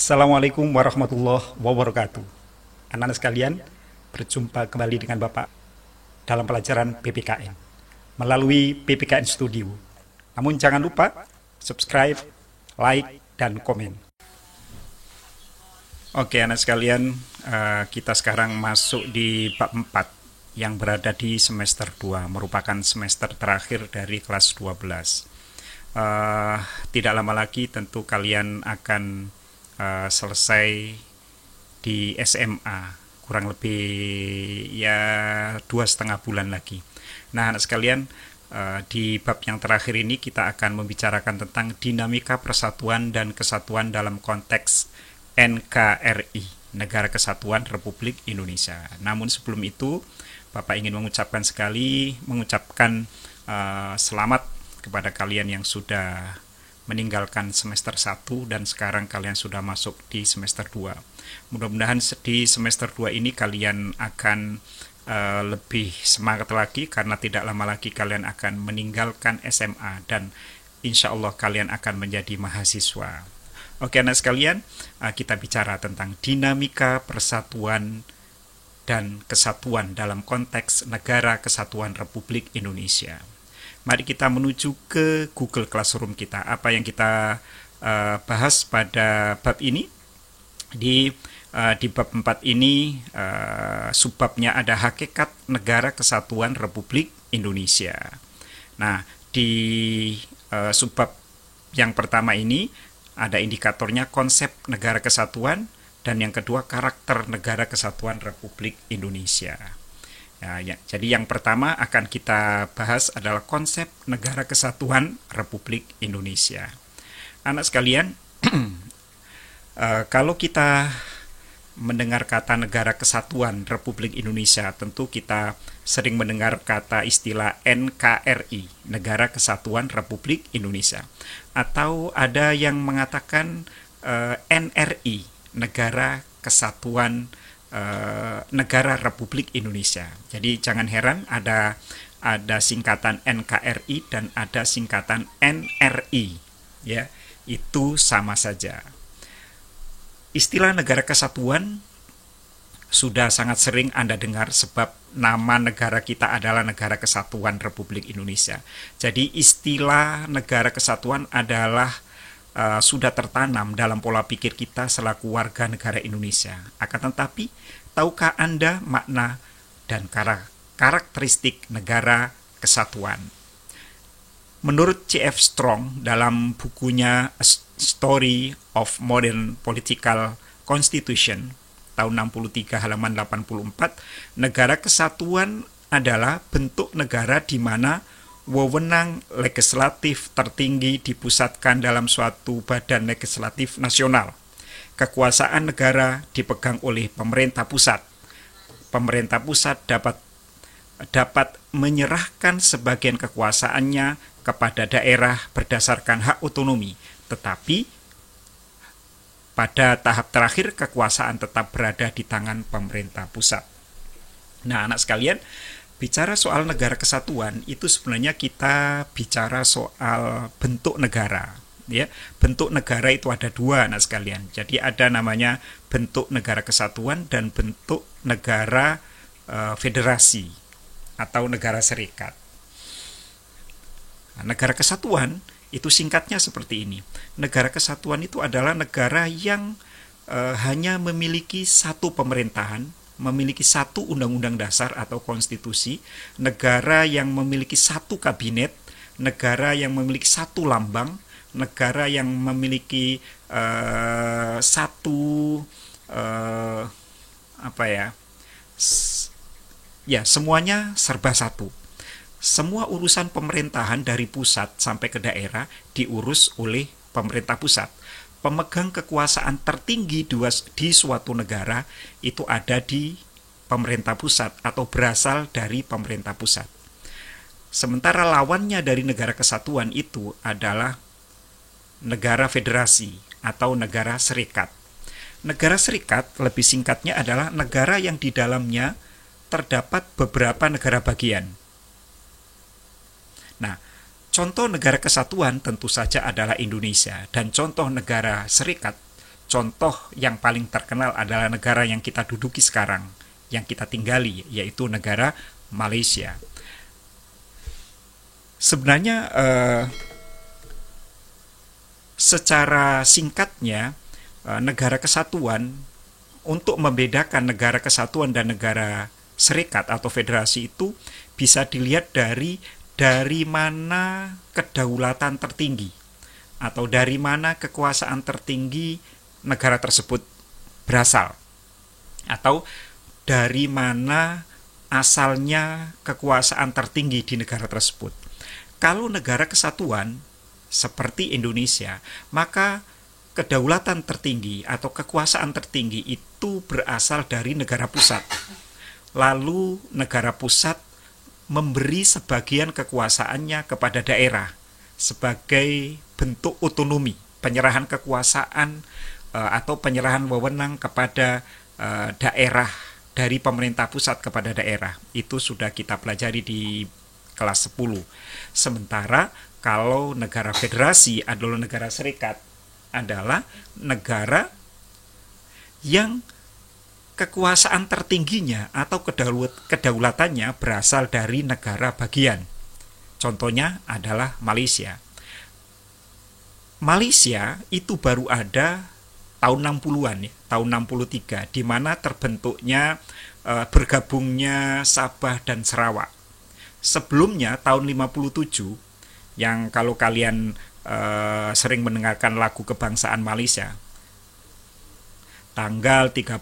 Assalamualaikum warahmatullahi wabarakatuh. Anak-anak sekalian, berjumpa kembali dengan Bapak dalam pelajaran PPKN melalui PPKN Studio. Namun jangan lupa subscribe, like, dan komen. Oke, anak sekalian, kita sekarang masuk di bab 4 yang berada di semester 2, merupakan semester terakhir dari kelas 12. Tidak lama lagi tentu kalian akan selesai di SMA, kurang lebih ya 2,5 bulan lagi. Nah, anak sekalian, di bab yang terakhir ini kita akan membicarakan tentang dinamika persatuan dan kesatuan dalam konteks NKRI, Negara Kesatuan Republik Indonesia. Namun sebelum itu, Bapak ingin mengucapkan selamat kepada kalian yang sudah meninggalkan semester 1 dan sekarang kalian sudah masuk di semester 2. Mudah-mudahan di semester 2 ini kalian akan lebih semangat lagi karena tidak lama lagi kalian akan meninggalkan SMA dan insya Allah kalian akan menjadi mahasiswa. Oke anak sekalian, kita bicara tentang dinamika persatuan dan kesatuan dalam konteks Negara Kesatuan Republik Indonesia. Mari kita menuju ke Google Classroom kita. Apa yang kita bahas pada bab ini? Di bab 4 ini subbabnya ada hakikat Negara Kesatuan Republik Indonesia. Nah, di subbab yang pertama ini ada indikatornya konsep negara kesatuan dan yang kedua karakter Negara Kesatuan Republik Indonesia. Jadi yang pertama akan kita bahas adalah konsep Negara Kesatuan Republik Indonesia. Anak sekalian, kalau kita mendengar kata Negara Kesatuan Republik Indonesia, tentu kita sering mendengar kata istilah NKRI, Negara Kesatuan Republik Indonesia. Atau ada yang mengatakan NRI, Negara Kesatuan Negara Republik Indonesia. Jadi jangan heran ada singkatan NKRI dan ada singkatan NRI, ya, itu sama saja. Istilah negara kesatuan sudah sangat sering Anda dengar sebab nama negara kita adalah Negara Kesatuan Republik Indonesia. Jadi istilah negara kesatuan adalah sudah tertanam dalam pola pikir kita selaku warga negara Indonesia. Akan tetapi, tahukah Anda makna dan karakteristik negara kesatuan? Menurut C.F. Strong dalam bukunya A Story of Modern Political Constitution tahun 63 halaman 84, negara kesatuan adalah bentuk negara di mana wewenang legislatif tertinggi dipusatkan dalam suatu badan legislatif nasional. Kekuasaan negara dipegang oleh pemerintah pusat. Pemerintah pusat dapat menyerahkan sebagian kekuasaannya kepada daerah berdasarkan hak otonomi, tetapi pada tahap terakhir kekuasaan tetap berada di tangan pemerintah pusat. Nah, anak sekalian, bicara soal negara kesatuan itu sebenarnya kita bicara soal bentuk negara, ya. Bentuk negara itu ada dua anak sekalian. Jadi ada namanya bentuk negara kesatuan dan bentuk negara federasi atau negara serikat. Nah, negara kesatuan itu singkatnya seperti ini. Negara kesatuan itu adalah negara yang hanya memiliki satu pemerintahan, memiliki satu undang-undang dasar atau konstitusi, negara yang memiliki satu kabinet, negara yang memiliki satu lambang, negara yang memiliki semuanya serba satu. Semua urusan pemerintahan dari pusat sampai ke daerah diurus oleh pemerintah pusat. Pemegang kekuasaan tertinggi di suatu negara itu ada di pemerintah pusat atau berasal dari pemerintah pusat. Sementara lawannya dari negara kesatuan itu adalah negara federasi atau negara serikat. Negara serikat lebih singkatnya adalah negara yang di dalamnya terdapat beberapa negara bagian. Nah, contoh negara kesatuan tentu saja adalah Indonesia dan contoh negara serikat Contoh yang paling terkenal adalah negara yang kita duduki sekarang, yang kita tinggali, yaitu negara Malaysia. Sebenarnya secara singkatnya, negara kesatuan, untuk membedakan negara kesatuan dan negara serikat atau federasi itu bisa dilihat dari mana kedaulatan tertinggi atau dari mana kekuasaan tertinggi negara tersebut berasal, atau dari mana asalnya kekuasaan tertinggi di negara tersebut. Kalau negara kesatuan seperti Indonesia, maka kedaulatan tertinggi atau kekuasaan tertinggi itu berasal dari negara pusat. Lalu negara pusat memberi sebagian kekuasaannya kepada daerah sebagai bentuk otonomi, penyerahan kekuasaan atau penyerahan wewenang kepada daerah, dari pemerintah pusat kepada daerah. Itu sudah kita pelajari di kelas 10. Sementara kalau negara federasi adalah negara serikat, adalah negara yang kekuasaan tertingginya atau kedaulatannya berasal dari negara bagian. Contohnya adalah Malaysia. Malaysia itu baru ada tahun 60-an ya, tahun 63, di mana terbentuknya bergabungnya Sabah dan Sarawak. Sebelumnya tahun 57, yang kalau kalian sering mendengarkan lagu kebangsaan Malaysia, tanggal 31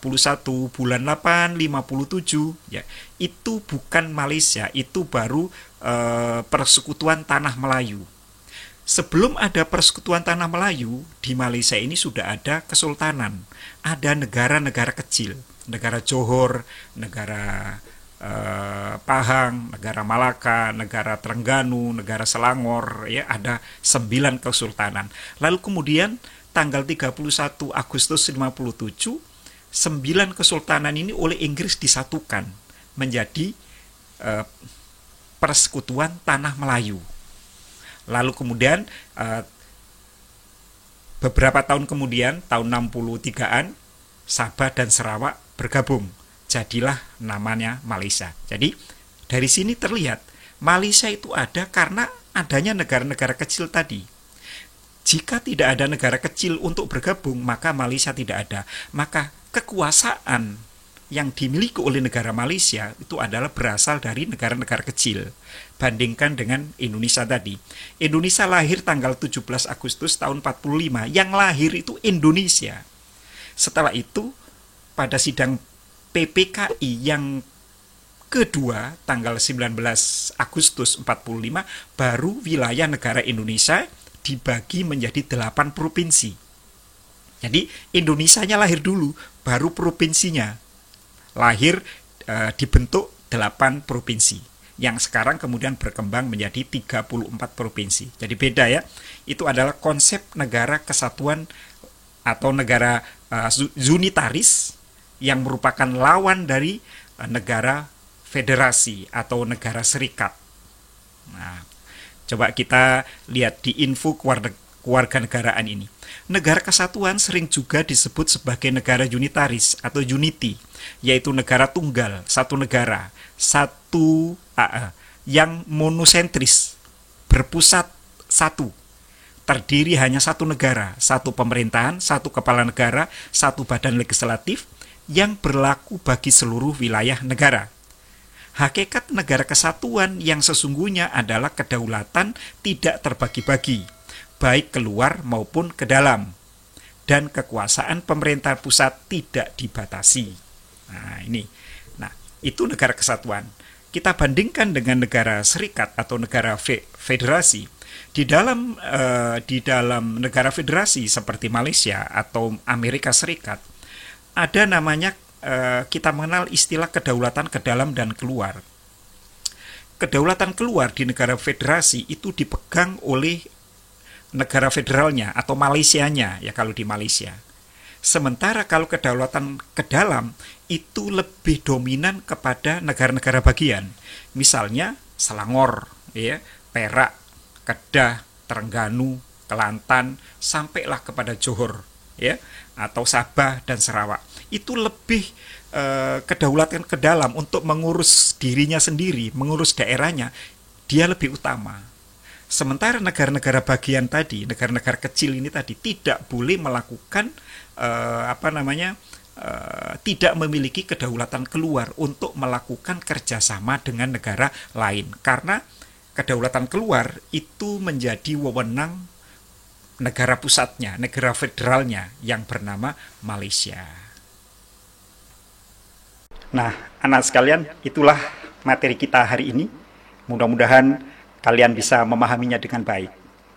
bulan 8 57, ya, itu bukan Malaysia, itu baru Persekutuan Tanah Melayu. Sebelum ada Persekutuan Tanah Melayu, di Malaysia ini sudah ada kesultanan, ada negara-negara kecil, negara Johor, negara Pahang, negara Malaka, negara Terengganu, negara Selangor, ya, ada 9 kesultanan. Lalu kemudian tanggal 31 Agustus 57, 9 kesultanan ini oleh Inggris disatukan menjadi Persekutuan Tanah Melayu. Lalu kemudian beberapa tahun kemudian, tahun 63-an, Sabah dan Sarawak bergabung. Jadilah namanya Malaysia. Jadi dari sini terlihat Malaysia itu ada karena adanya negara-negara kecil tadi. Jika tidak ada negara kecil untuk bergabung, maka Malaysia tidak ada. Maka kekuasaan yang dimiliki oleh negara Malaysia itu adalah berasal dari negara-negara kecil. Bandingkan dengan Indonesia tadi. Indonesia lahir tanggal 17 Agustus tahun 45. Yang lahir itu Indonesia. Setelah itu pada sidang PPKI yang kedua tanggal 19 Agustus 45 baru wilayah negara Indonesia dibagi menjadi 8 provinsi. Jadi Indonesianya lahir dulu, baru provinsinya lahir, dibentuk 8 provinsi yang sekarang kemudian berkembang menjadi 34 provinsi. Jadi beda ya. Itu adalah konsep negara kesatuan atau negara unitaris yang merupakan lawan dari negara federasi atau negara serikat. Nah, coba kita lihat di info kewarganegaraan ini. Negara kesatuan sering juga disebut sebagai negara unitaris atau unity, yaitu negara tunggal, satu negara, satu yang monosentris, berpusat satu, terdiri hanya satu negara, satu pemerintahan, satu kepala negara, satu badan legislatif, yang berlaku bagi seluruh wilayah negara. Hakikat negara kesatuan yang sesungguhnya adalah kedaulatan tidak terbagi-bagi, baik keluar maupun ke dalam, dan kekuasaan pemerintah pusat tidak dibatasi. Nah, ini. Nah, itu negara kesatuan. Kita bandingkan dengan negara serikat atau negara federasi. Di dalam negara federasi seperti Malaysia atau Amerika Serikat, ada namanya, kita mengenal istilah kedaulatan ke dalam dan keluar. Kedaulatan keluar di negara federasi itu dipegang oleh negara federalnya atau Malaysianya, ya kalau di Malaysia. Sementara kalau kedaulatan ke dalam itu lebih dominan kepada negara-negara bagian. Misalnya Selangor, ya, Perak, Kedah, Terengganu, Kelantan, sampailah kepada Johor, ya, atau Sabah dan Sarawak. Itu lebih kedaulatan ke dalam untuk mengurus dirinya sendiri, mengurus daerahnya, dia lebih utama. Sementara negara-negara bagian tadi, negara-negara kecil ini tadi tidak boleh melakukan tidak memiliki kedaulatan keluar untuk melakukan kerjasama dengan negara lain, karena kedaulatan keluar itu menjadi wewenang negara pusatnya, negara federalnya yang bernama Malaysia. Nah, anak sekalian, itulah materi kita hari ini. Mudah-mudahan kalian bisa memahaminya dengan baik.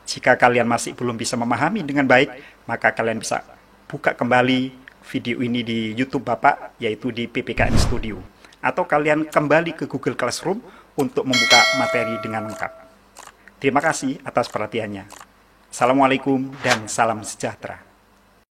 Jika kalian masih belum bisa memahami dengan baik, maka kalian bisa buka kembali video ini di YouTube Bapak, yaitu di PPKN Studio. Atau kalian kembali ke Google Classroom untuk membuka materi dengan lengkap. Terima kasih atas perhatiannya. Assalamualaikum dan salam sejahtera.